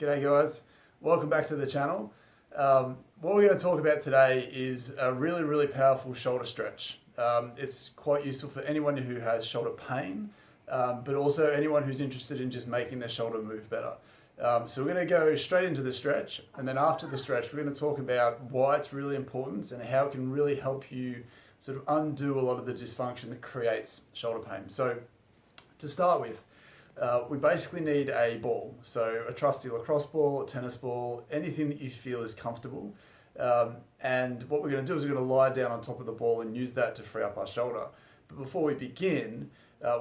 G'day guys, welcome back to the channel. What we're going to talk about today is a really powerful shoulder stretch. It's quite useful for anyone who has shoulder pain, but also anyone who's interested in just making their shoulder move better. So we're going to go straight into the stretch, and then after the stretch we're going to talk about why it's really important and how it can really help you sort of undo a lot of the dysfunction that creates shoulder pain. So to start with, we basically need a ball, so a trusty lacrosse ball, a tennis ball, anything that you feel is comfortable. And what we're going to do is we're going to lie down on top of the ball and use that to free up our shoulder. But before we begin,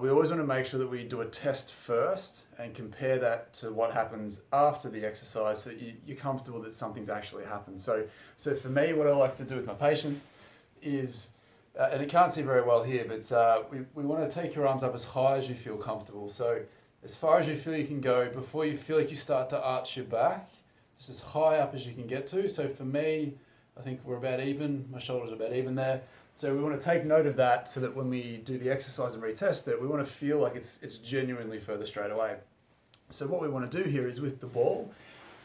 we always want to make sure that we do a test first and compare that to what happens after the exercise so that you're comfortable that something's actually happened. So for me, what I like to do with my patients is, and you can't see very well here, but we want to take your arms up as high as you feel comfortable. So as far as you feel you can go before you feel like you start to arch your back, just as high up as you can get to. So for me, I think we're about even, my shoulders are about even there. So we want to take note of that so that when we do the exercise and retest it, we want to feel like it's genuinely further straight away. So what we want to do here is with the ball,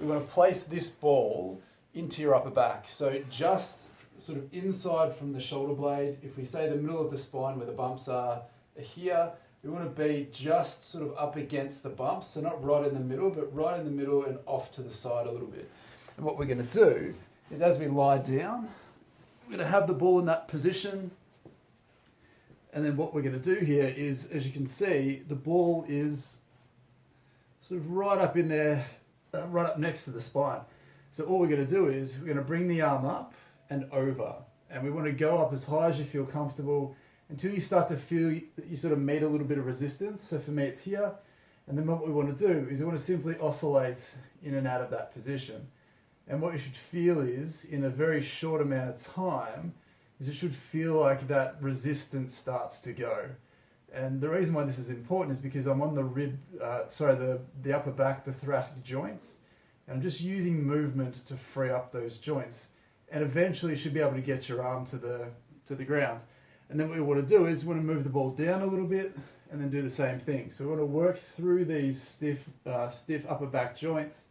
we want to place this ball into your upper back. So just sort of inside from the shoulder blade, if we say the middle of the spine where the bumps are here, we want to be just sort of up against the bumps, so not right in the middle, but right in the middle and off to the side a little bit. And what we're going to do is as we lie down, we're going to have the ball in that position. And then what we're going to do here is, as you can see, the ball is sort of right up in there, right up next to the spine. So all we're going to do is we're going to bring the arm up and over. And we want to go up as high as you feel comfortable until you start to feel that you sort of meet a little bit of resistance. So for me it's here, and then what we want to do is we want to simply oscillate in and out of that position. And what you should feel is, in a very short amount of time, is it should feel like that resistance starts to go. And the reason why this is important is because I'm on the the upper back, the thoracic joints, and I'm just using movement to free up those joints. And eventually you should be able to get your arm to the ground. And then what we want to do is we want to move the ball down a little bit and then do the same thing. So we want to work through these stiff upper back joints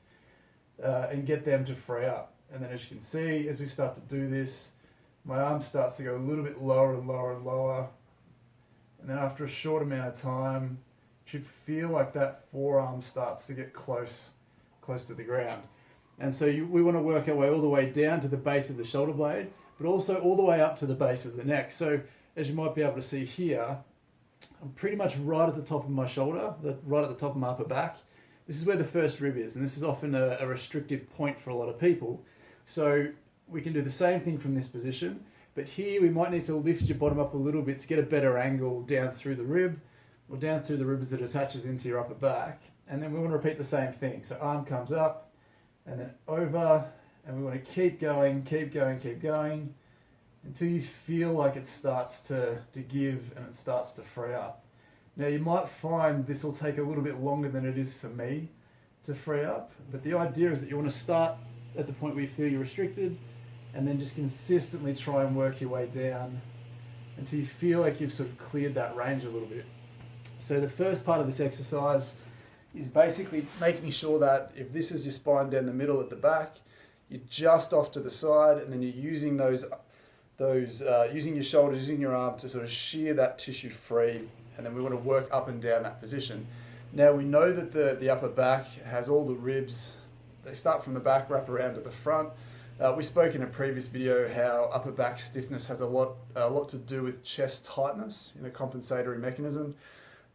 and get them to free up. And then as you can see, as we start to do this, my arm starts to go a little bit lower and lower and lower. And then after a short amount of time, you should feel like that forearm starts to get close to the ground. And so we want to work our way all the way down to the base of the shoulder blade, but also all the way up to the base of the neck. So as you might be able to see here, I'm pretty much right at the top of my shoulder, right at the top of my upper back. This is where the first rib is, and this is often a restrictive point for a lot of people. So we can do the same thing from this position, but here we might need to lift your bottom up a little bit to get a better angle down through the rib, or down through the rib as it attaches into your upper back. And then we want to repeat the same thing. So arm comes up, and then over, and we want to keep going, until you feel like it starts to give and it starts to free up. Now you might find this will take a little bit longer than it is for me to free up, but the idea is that you want to start at the point where you feel you're restricted and then just consistently try and work your way down until you feel like you've sort of cleared that range a little bit. So the first part of this exercise is basically making sure that if this is your spine down the middle at the back, you're just off to the side, and then you're using using your shoulders, using your arm to sort of shear that tissue free, and then we want to work up and down that position. Now we know that the upper back has all the ribs. They start from the back, wrap around to the front. We spoke in a previous video how upper back stiffness has a lot to do with chest tightness in a compensatory mechanism.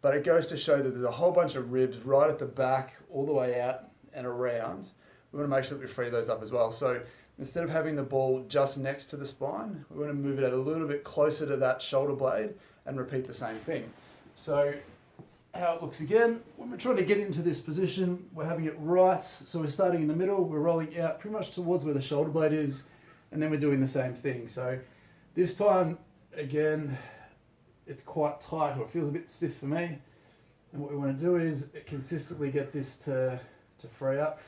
But it goes to show that there's a whole bunch of ribs right at the back, all the way out and around. We want to make sure that we free those up as well. So instead of having the ball just next to the spine, we want to move it out a little bit closer to that shoulder blade and repeat the same thing. So how it looks again, when we're trying to get into this position, we're having it right. So we're starting in the middle, we're rolling out pretty much towards where the shoulder blade is, and then we're doing the same thing. So this time, again, it's quite tight, or it feels a bit stiff for me. And what we want to do is consistently get this to free up.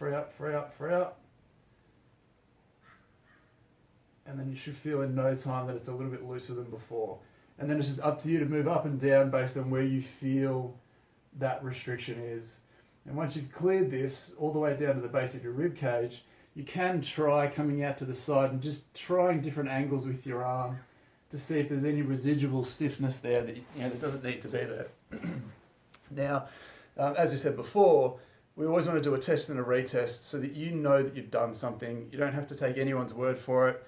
And then you should feel in no time that it's a little bit looser than before. And then it's just up to you to move up and down based on where you feel that restriction is. And once you've cleared this all the way down to the base of your rib cage, you can try coming out to the side and just trying different angles with your arm to see if there's any residual stiffness there that that doesn't need to be there. Now, as I said before, we always want to do a test and a retest so that you know that you've done something. You don't have to take anyone's word for it.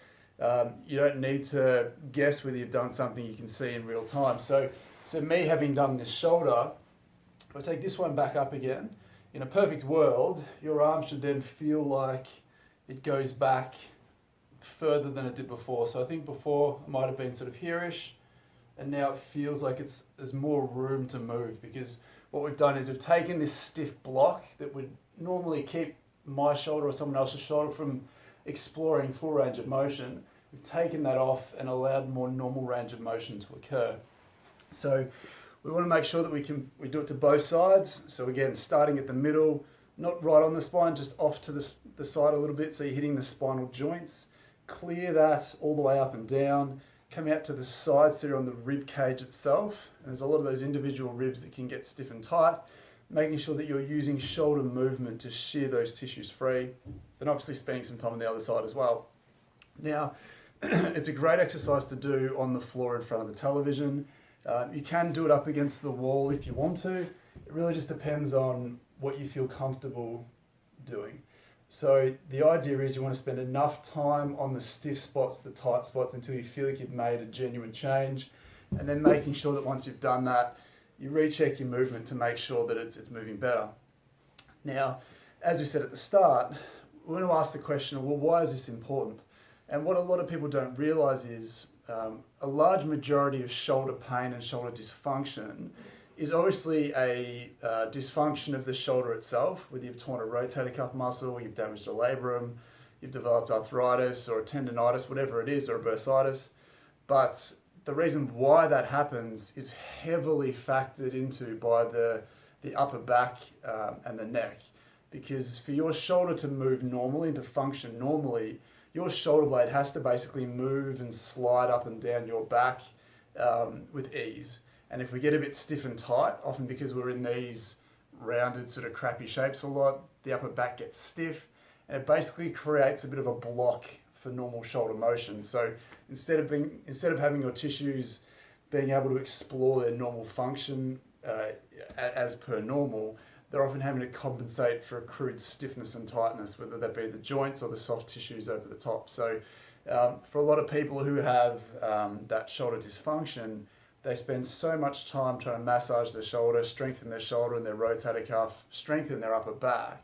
You don't need to guess whether you've done something you can see in real time. So me having done this shoulder, if I take this one back up again, in a perfect world, your arm should then feel like it goes back further than it did before. So I think before it might have been sort of here-ish, and now it feels like there's more room to move, because what we've done is we've taken this stiff block that would normally keep my shoulder or someone else's shoulder from exploring full range of motion. We've taken that off and allowed more normal range of motion to occur. So we want to make sure that we do it to both sides. So again, starting at the middle, not right on the spine, just off to the side a little bit, so you're hitting the spinal joints. Clear that all the way up and down. Come out to the sides so you're on the rib cage itself. And there's a lot of those individual ribs that can get stiff and tight, making sure that you're using shoulder movement to shear those tissues free. Then obviously spending some time on the other side as well. Now, it's a great exercise to do on the floor in front of the television. You can do it up against the wall if you want to. It really just depends on what you feel comfortable doing. So the idea is you want to spend enough time on the stiff spots, the tight spots, until you feel like you've made a genuine change, and then making sure that once you've done that, you recheck your movement to make sure that it's moving better. Now, as we said at the start, we're going to ask the question, well, why is this important? And what a lot of people don't realize is a large majority of shoulder pain and shoulder dysfunction is obviously a dysfunction of the shoulder itself, whether you've torn a rotator cuff muscle, you've damaged a labrum, you've developed arthritis or a tendonitis, whatever it is, or a bursitis. But the reason why that happens is heavily factored into by the upper back and the neck. Because for your shoulder to move normally and to function normally, your shoulder blade has to basically move and slide up and down your back with ease. And if we get a bit stiff and tight, often because we're in these rounded sort of crappy shapes a lot, the upper back gets stiff, and it basically creates a bit of a block for normal shoulder motion. So instead of having your tissues being able to explore their normal function as per normal, they're often having to compensate for accrued stiffness and tightness, whether that be the joints or the soft tissues over the top. So for a lot of people who have that shoulder dysfunction, they spend so much time trying to massage their shoulder, strengthen their shoulder and their rotator cuff, strengthen their upper back,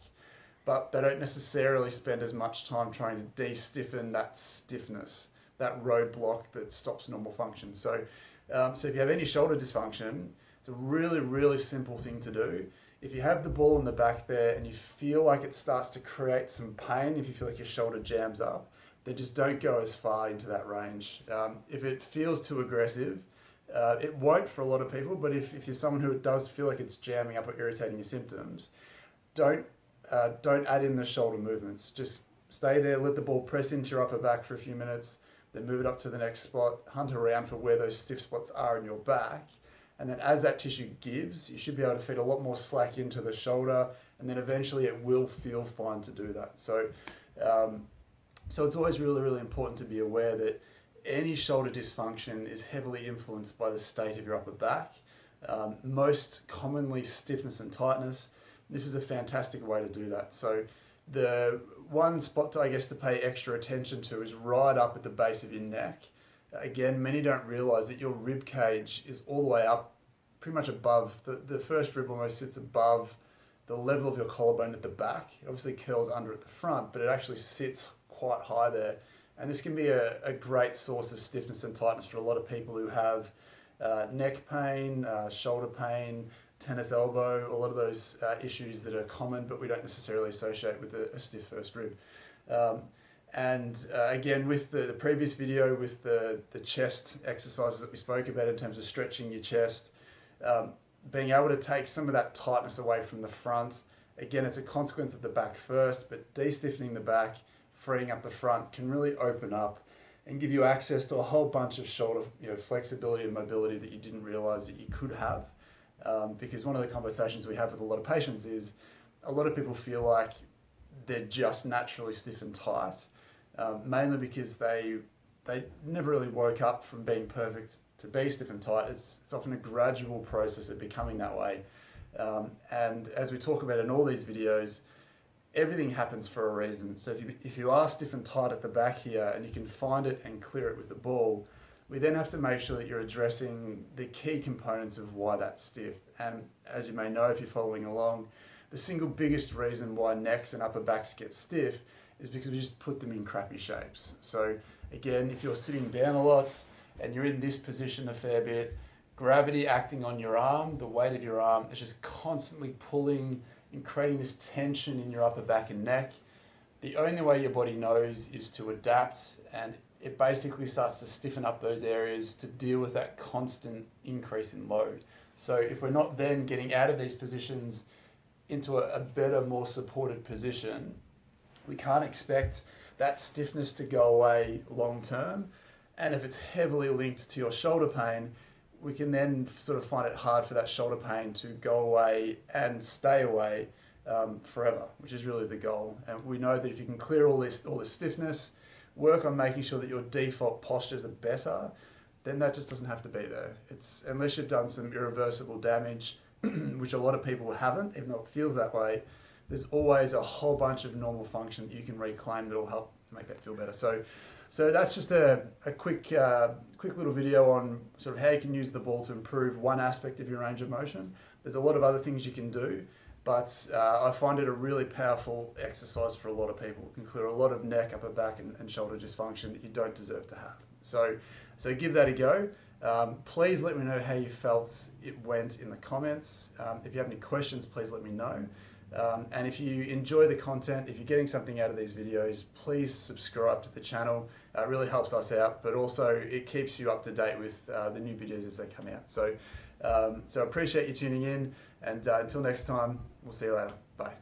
but they don't necessarily spend as much time trying to de-stiffen that stiffness, that roadblock that stops normal function. So if you have any shoulder dysfunction, it's a really, really simple thing to do. If you have the ball in the back there and you feel like it starts to create some pain, if you feel like your shoulder jams up, then just don't go as far into that range. If it feels too aggressive, it won't for a lot of people, but if you're someone who does feel like it's jamming up or irritating your symptoms, don't add in the shoulder movements. Just stay there, let the ball press into your upper back for a few minutes, then move it up to the next spot, hunt around for where those stiff spots are in your back. And then as that tissue gives, you should be able to feed a lot more slack into the shoulder, and then eventually it will feel fine to do that. So it's always really, really important to be aware that any shoulder dysfunction is heavily influenced by the state of your upper back. Most commonly stiffness and tightness. This is a fantastic way to do that. So the one spot to pay extra attention to is right up at the base of your neck. Again, many don't realize that your rib cage is all the way up, pretty much above, the first rib almost sits above the level of your collarbone at the back. It obviously curls under at the front, but it actually sits quite high there. And this can be a great source of stiffness and tightness for a lot of people who have neck pain, shoulder pain, tennis elbow, a lot of those issues that are common, but we don't necessarily associate with a stiff first rib. Again, with the previous video, with the chest exercises that we spoke about in terms of stretching your chest, being able to take some of that tightness away from the front. Again, it's a consequence of the back first, but de-stiffening the back, freeing up the front can really open up and give you access to a whole bunch of shoulder flexibility and mobility that you didn't realize that you could have. Because one of the conversations we have with a lot of patients is a lot of people feel like they're just naturally stiff and tight, mainly because they never really woke up from being perfect to be stiff and tight. It's often a gradual process of becoming that way. And as we talk about in all these videos, everything happens for a reason. So if you are stiff and tight at the back here and you can find it and clear it with the ball, we then have to make sure that you're addressing the key components of why that's stiff. And as you may know if you're following along, the single biggest reason why necks and upper backs get stiff is because we just put them in crappy shapes. So again, if you're sitting down a lot and you're in this position a fair bit, gravity acting on your arm, the weight of your arm is just constantly pulling and creating this tension in your upper back and neck. The only way your body knows is to adapt, and it basically starts to stiffen up those areas to deal with that constant increase in load. So if we're not then getting out of these positions into a better, more supported position, we can't expect that stiffness to go away long term. And if it's heavily linked to your shoulder pain, we can then sort of find it hard for that shoulder pain to go away and stay away forever, which is really the goal. And we know that if you can clear all this stiffness, work on making sure that your default postures are better, then that just doesn't have to be there. It's unless you've done some irreversible damage, which a lot of people haven't, even though it feels that way, there's always a whole bunch of normal function that you can reclaim that will help make that feel better. So that's just a quick little video on sort of how you can use the ball to improve one aspect of your range of motion. There's a lot of other things you can do, but I find it a really powerful exercise for a lot of people. It can clear a lot of neck, upper back, and shoulder dysfunction that you don't deserve to have. So give that a go. Please let me know how you felt it went in the comments. If you have any questions, please let me know. And if you enjoy the content, if you're getting something out of these videos, please subscribe to the channel. It really helps us out, but also it keeps you up to date with the new videos as they come out. So I appreciate you tuning in, and until next time, we'll see you later. Bye.